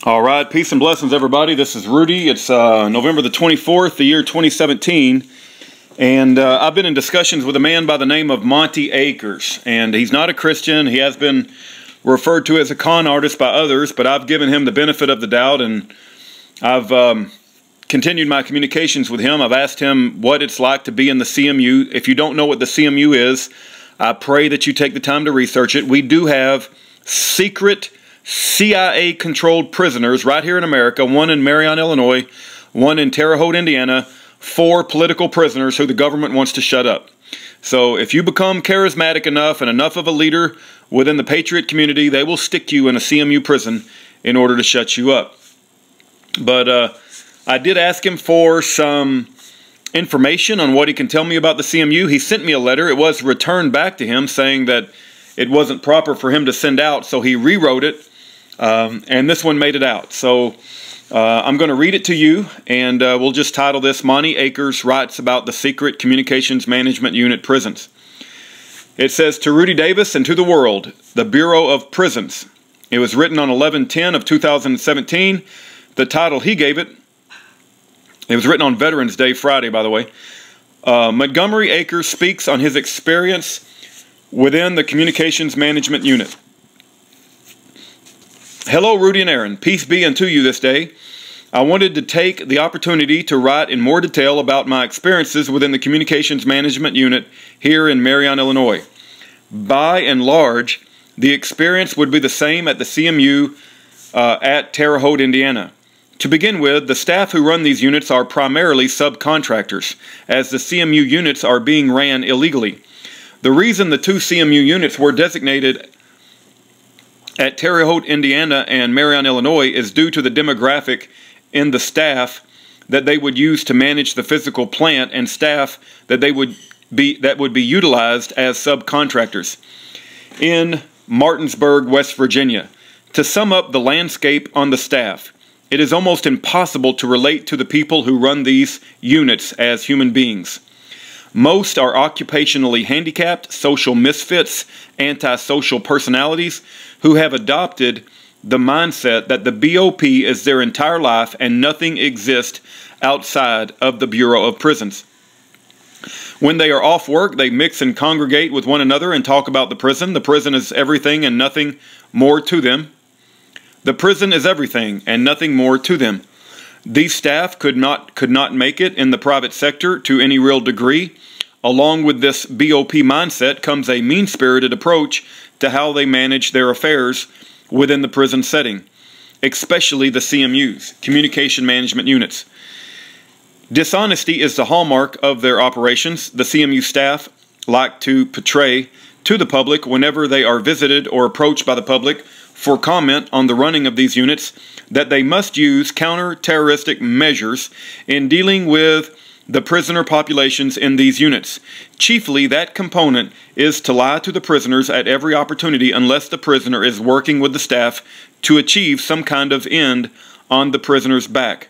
All right, peace and blessings, everybody. This is Rudy. It's November the 24th, the year 2017, and I've been in discussions with a man by the name of Monty Akers, and he's not a Christian. He has been referred to as a con artist by others, but I've given him the benefit of the doubt, and I've continued my communications with him. I've asked him what it's like to be in the CMU. If you don't know what the CMU is, I pray that you take the time to research it. We do have secret CIA-controlled prisoners right here in America, one in Marion, Illinois, one in Terre Haute, Indiana, 4 political prisoners who the government wants to shut up. So if you become charismatic enough and enough of a leader within the patriot community, they will stick you in a CMU prison in order to shut you up. But I did ask him for some information on what he can tell me about the CMU. He sent me a letter. It was returned back to him saying that it wasn't proper for him to send out, so he rewrote it. And this one made it out. So I'm going to read it to you, and we'll just title this, Monty Akers Writes About the Secret Communications Management Unit Prisons. It says, to Rudy Davis and to the world, the Bureau of Prisons. It was written on 11/10 of 2017. The title he gave it was written on Veterans Day, Friday, by the way. Montgomery Akers speaks on his experience within the Communications Management Unit. Hello, Rudy and Aaron. Peace be unto you this day. I wanted to take the opportunity to write in more detail about my experiences within the Communications Management Unit here in Marion, Illinois. By and large, the experience would be the same at the CMU at Terre Haute, Indiana. To begin with, the staff who run these units are primarily subcontractors, as the CMU units are being ran illegally. The reason the 2 CMU units were designated at Terre Haute, Indiana and Marion, Illinois is due to the demographic in the staff that they would use to manage the physical plant and staff that would be utilized as subcontractors in Martinsburg, West Virginia. To sum up the landscape on the staff, it is almost impossible to relate to the people who run these units as human beings. Most are occupationally handicapped, social misfits, antisocial personalities who have adopted the mindset that the BOP is their entire life and nothing exists outside of the Bureau of Prisons. When they are off work, they mix and congregate with one another and talk about the prison. The prison is everything and nothing more to them. The prison is everything and nothing more to them. These staff could not make it in the private sector to any real degree. Along with this BOP mindset comes a mean-spirited approach to how they manage their affairs within the prison setting, especially the CMUs, Communication Management Units. Dishonesty is the hallmark of their operations. The CMU staff like to portray to the public whenever they are visited or approached by the public for comment on the running of these units that they must use counter-terroristic measures in dealing with the prisoner populations in these units. Chiefly, that component is to lie to the prisoners at every opportunity unless the prisoner is working with the staff to achieve some kind of end on the prisoner's back.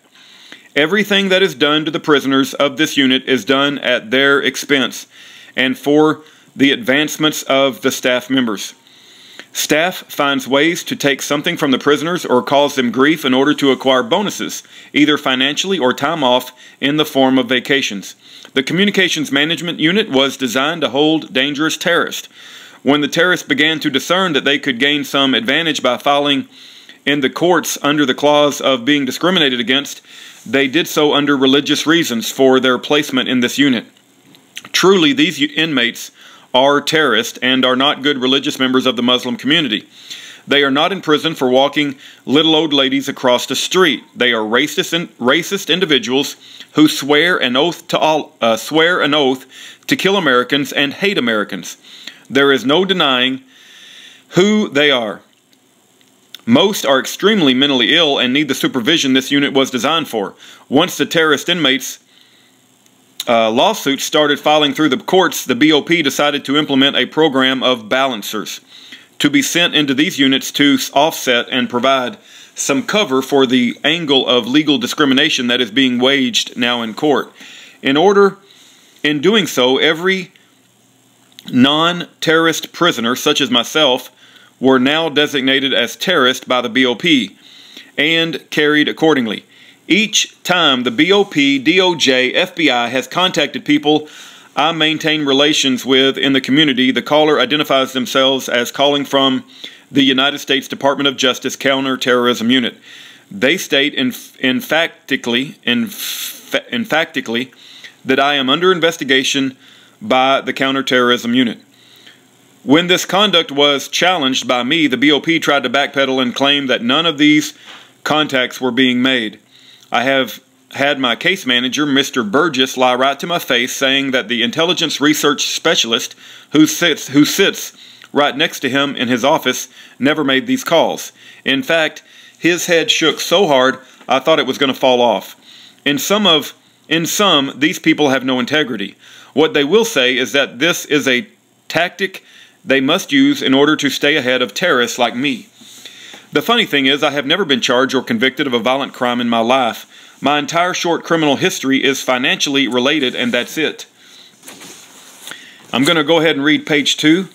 Everything that is done to the prisoners of this unit is done at their expense and for the advancements of the staff members. Staff finds ways to take something from the prisoners or cause them grief in order to acquire bonuses, either financially or time off in the form of vacations. The Communications Management Unit was designed to hold dangerous terrorists. When the terrorists began to discern that they could gain some advantage by filing in the courts under the clause of being discriminated against, they did so under religious reasons for their placement in this unit. Truly, these inmates are terrorists and are not good religious members of the Muslim community. They are not in prison for walking little old ladies across the street. They are racist individuals who swear an oath to kill Americans and hate Americans. There is no denying who they are. Most are extremely mentally ill and need the supervision this unit was designed for. Once the terrorist inmates lawsuits started filing through the courts, the BOP decided to implement a program of balancers to be sent into these units to offset and provide some cover for the angle of legal discrimination that is being waged now in court. In doing so, every non-terrorist prisoner, such as myself, were now designated as terrorists by the BOP. and carried accordingly. Each time the BOP, DOJ, FBI has contacted people I maintain relations with in the community, the caller identifies themselves as calling from the United States Department of Justice Counterterrorism Unit. They state emphatically that I am under investigation by the Counterterrorism Unit. When this conduct was challenged by me, the BOP tried to backpedal and claim that none of these contacts were being made. I have had my case manager, Mr. Burgess, lie right to my face, saying that the intelligence research specialist who sits right next to him in his office never made these calls. In fact, his head shook so hard I thought it was going to fall off. In sum, these people have no integrity. What they will say is that this is a tactic they must use in order to stay ahead of terrorists like me. The funny thing is, I have never been charged or convicted of a violent crime in my life. My entire short criminal history is financially related, and that's it. I'm going to go ahead and read page 2.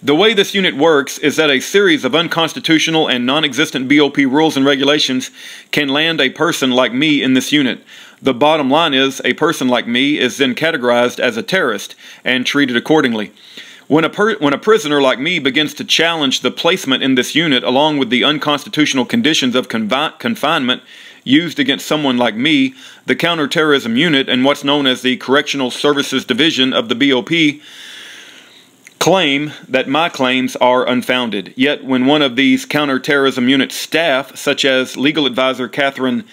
The way this unit works is that a series of unconstitutional and non-existent BOP rules and regulations can land a person like me in this unit. The bottom line is, a person like me is then categorized as a terrorist and treated accordingly. When a prisoner like me begins to challenge the placement in this unit along with the unconstitutional conditions of confinement used against someone like me, the Counterterrorism Unit and what's known as the Correctional Services Division of the BOP claim that my claims are unfounded. Yet when one of these Counterterrorism Unit staff, such as legal advisor Catherine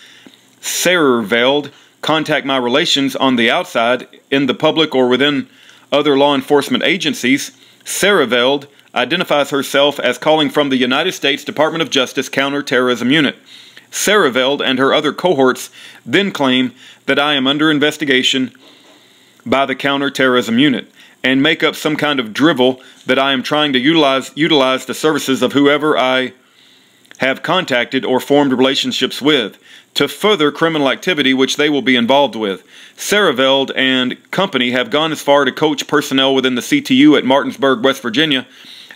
Sererveld, contact my relations on the outside, in the public or within other law enforcement agencies, Sererveld identifies herself as calling from the United States Department of Justice Counterterrorism Unit. Sererveld and her other cohorts then claim that I am under investigation by the Counterterrorism Unit and make up some kind of drivel that I am trying to utilize the services of whoever I have contacted or formed relationships with to further criminal activity which they will be involved with. Sererveld and company have gone as far to coach personnel within the CTU at Martinsburg, West Virginia,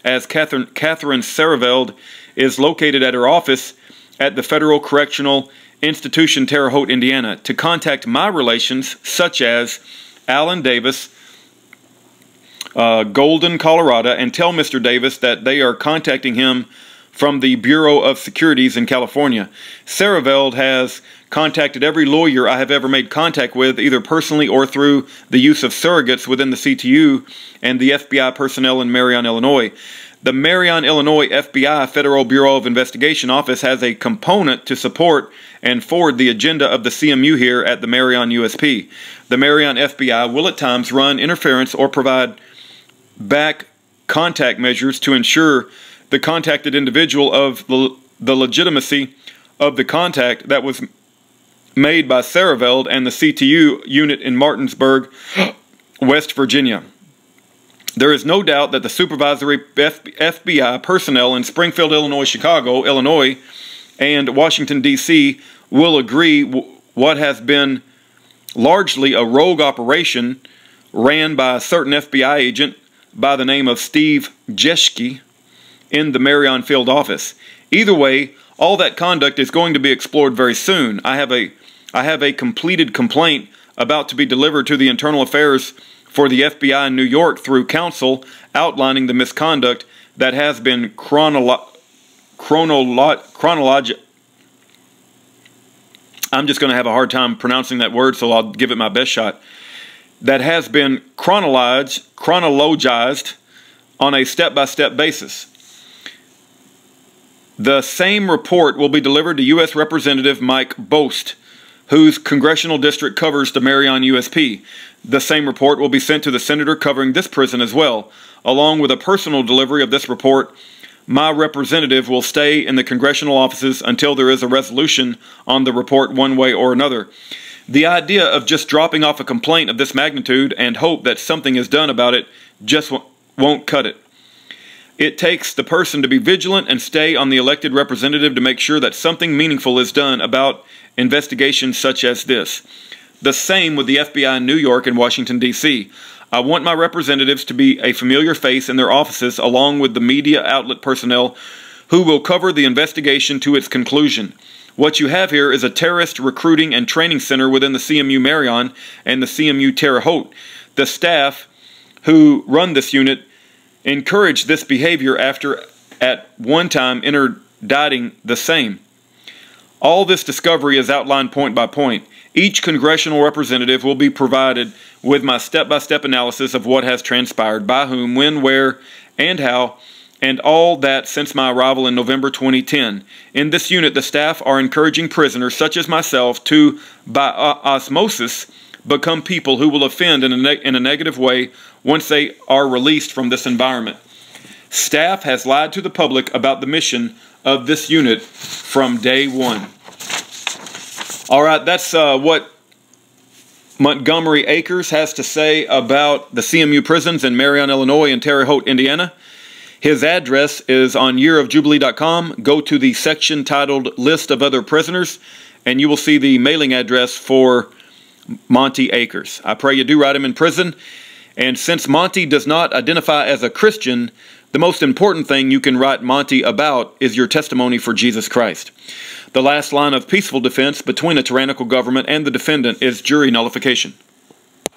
as Catherine Sererveld is located at her office at the Federal Correctional Institution, Terre Haute, Indiana, to contact my relations such as Alan Davis, Golden, Colorado, and tell Mr. Davis that they are contacting him from the Bureau of Securities in California. Sererveld has contacted every lawyer I have ever made contact with, either personally or through the use of surrogates within the CTU and the FBI personnel in Marion, Illinois. The Marion, Illinois FBI Federal Bureau of Investigation Office has a component to support and forward the agenda of the CMU here at the Marion USP. The Marion FBI will at times run interference or provide back contact measures to ensure the contacted individual of the legitimacy of the contact that was made by Sererveld and the CTU unit in Martinsburg, West Virginia. There is no doubt that the supervisory FBI personnel in Springfield, Illinois, Chicago, Illinois, and Washington, D.C. will agree what has been largely a rogue operation ran by a certain FBI agent by the name of Steve Jeschke in the Marion field office. Either way, all that conduct is going to be explored very soon. I have a completed complaint about to be delivered to the Internal Affairs for the FBI in New York through counsel outlining the misconduct that has been I'm just going to have a hard time pronouncing that word, so I'll give it my best shot. That has been chronologized on a step-by-step basis. The same report will be delivered to U.S. Representative Mike Bost, whose congressional district covers the Marion USP. The same report will be sent to the senator covering this prison as well. Along with a personal delivery of this report, my representative will stay in the congressional offices until there is a resolution on the report one way or another. The idea of just dropping off a complaint of this magnitude and hope that something is done about it just won't cut it. It takes the person to be vigilant and stay on the elected representative to make sure that something meaningful is done about investigations such as this. The same with the FBI in New York and Washington, D.C. I want my representatives to be a familiar face in their offices along with the media outlet personnel who will cover the investigation to its conclusion. What you have here is a terrorist recruiting and training center within the CMU Marion and the CMU Terre Haute. The staff who run this unit encouraged this behavior after at one time interdicting the same. All this discovery is outlined point by point. Each congressional representative will be provided with my step-by-step analysis of what has transpired, by whom, when, where, and how, and all that since my arrival in November 2010. In this unit, the staff are encouraging prisoners, such as myself, to, by osmosis, become people who will offend in a negative way once they are released from this environment. Staff has lied to the public about the mission of this unit from day one. All right, that's what Montgomery Akers has to say about the CMU prisons in Marion, Illinois and Terre Haute, Indiana. His address is on yearofjubilee.com. Go to the section titled List of Other Prisoners, and you will see the mailing address for Monty Akers. I pray you do write him in prison. And since Monty does not identify as a Christian, the most important thing you can write Monty about is your testimony for Jesus Christ. The last line of peaceful defense between a tyrannical government and the defendant is jury nullification.